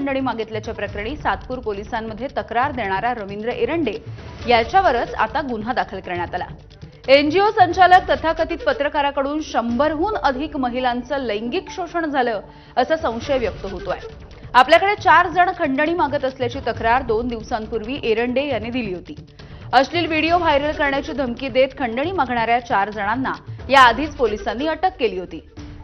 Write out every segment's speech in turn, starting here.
खंडणी मागितल्याच्या प्रकरणी सातपूर पोलिसांमध्ये तक्रार देणारा रवींद्र एरंडे याच्यावरच आता गुन्हा दाखल करण्यात आला। एनजीओ संचालक तथाकथित पत्रकाराकडून 100हून अधिक महिलांचं लैंगिक शोषण झालं असा संशय व्यक्त होतोय। आपल्याकडे 4 जण खंडणी मागत असल्याची तक्रार 2 दिवसांपूर्वी एरंडे यांनी दिली होती। अश्लील व्हिडिओ व्हायरल करण्याची धमकी देत खंडणी मागणाऱ्या 4 जणांना याआधीच पोलिसांनी अटक केली होती।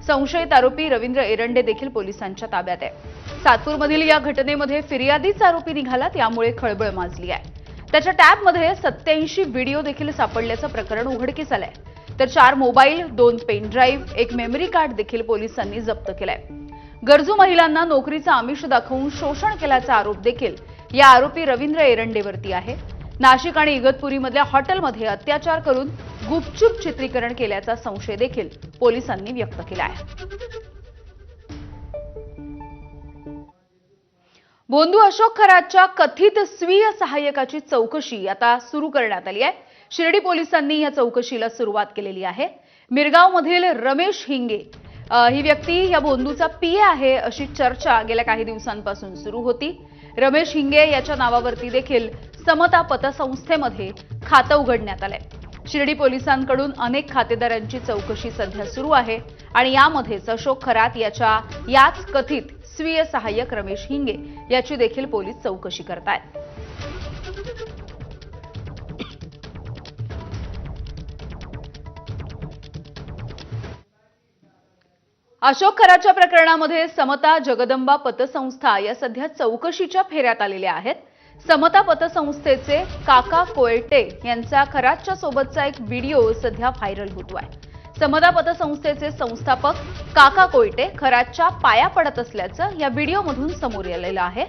संशयित आरोपी रवींद्र एरंडे देखील पोलिसांच्या ताब्यात आहे। सातपूरमधील या घटनेमध्ये फिर्यादीच आरोपी निघाला, त्यामुळे खळबळ माजली आहे। त्याच्या टॅबमध्ये 87 व्हिडिओ देखील सापडल्याचं प्रकरण उघडकीस आलंय। तर 4 mobile, 2 pen drive, 1 memory card देखील पोलिसांनी जप्त केलाय। गरजू महिलांना नोकरीचं आमिष दाखवून शोषण केल्याचा आरोप देखील या आरोपी रवींद्र एरंडेवरती आहे। नाशिक आणि इगतपुरीमधल्या हॉटेलमध्ये अत्याचार करून गुपचूप चित्रीकरण केल्याचा संशय देखील पोलिसांनी व्यक्त केला आहे। भोंदू अशोक खरातच्या कथित स्वीय सहाय्यकाची चौकशी आता सुरू करण्यात आली आहे। शिर्डी पोलिसांनी या चौकशीला सुरुवात केलेली आहे। मिरगावमधील रमेश हिंगे ही व्यक्ती या भोंदूचा पीए आहे अशी चर्चा गेल्या काही दिवसांपासून सुरू होती। रमेश हिंगे याच्या नावावरती देखील समता पतसंस्थेमध्ये खातं उघडण्यात आलंय। शिर्डी पोलिसांकडून अनेक खातेदारांची चौकशी सध्या सुरू आहे आणि यामध्येच अशोक खरात याच कथित स्वीय सहाय्यक रमेश हिंगे याची देखील पोलीस चौकशी करतायत। अशोक खरातच्या प्रकरणामध्ये समता जगदंबा पतसंस्था या सध्या चौकशीच्या फेऱ्यात आलेल्या आहेत। समता पतसंस्थेचे काका कोयटे यांचा खरातच्या सोबतचा एक व्हिडिओ सध्या व्हायरल होतोय। समता पतसंस्थेचे संस्थापक काका कोयटे खरातच्या पाया पडत असल्याचं या व्हिडिओमधून समोर आलेलं आहे।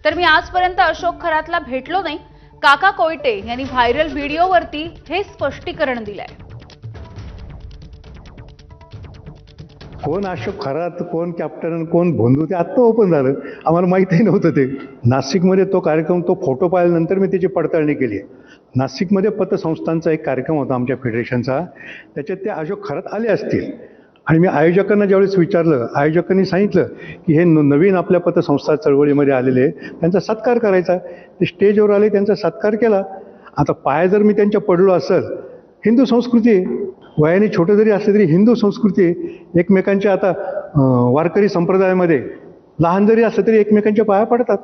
तर मी आजपर्यंत अशोक खरातला भेटलो नाही, काका कोयटे यांनी व्हायरल व्हिडिओवरती हे स्पष्टीकरण दिलंय। कोण अशोक खरात, कोण कॅप्टन, कोण भोंदू ते आत्ता ओपन झालं, आम्हाला माहितीही नव्हतं। ते नाशिकमध्ये तो कार्यक्रम, तो फोटो पाहिल्यानंतर मी त्याची पडताळणी केली आहे। नाशिकमध्ये पतसंस्थांचा एक कार्यक्रम होता आमच्या फेडरेशनचा, त्याच्यात ते अशोक खरात आले असतील आणि मी आयोजकांना ज्यावेळेस विचारलं, आयोजकांनी सांगितलं की हे नवीन आपल्या पतसंस्था चळवळीमध्ये आलेले, त्यांचा सत्कार करायचा। ते स्टेजवर आले, त्यांचा सत्कार केला। आता पाया जर मी त्यांच्या पडलो असेल, हिंदू संस्कृती वयाने छोटे जरी असले तरी हिंदू संस्कृती एकमेकांच्या, आता वारकरी संप्रदायामध्ये लहान जरी असलं तरी एकमेकांच्या पाया पडतात।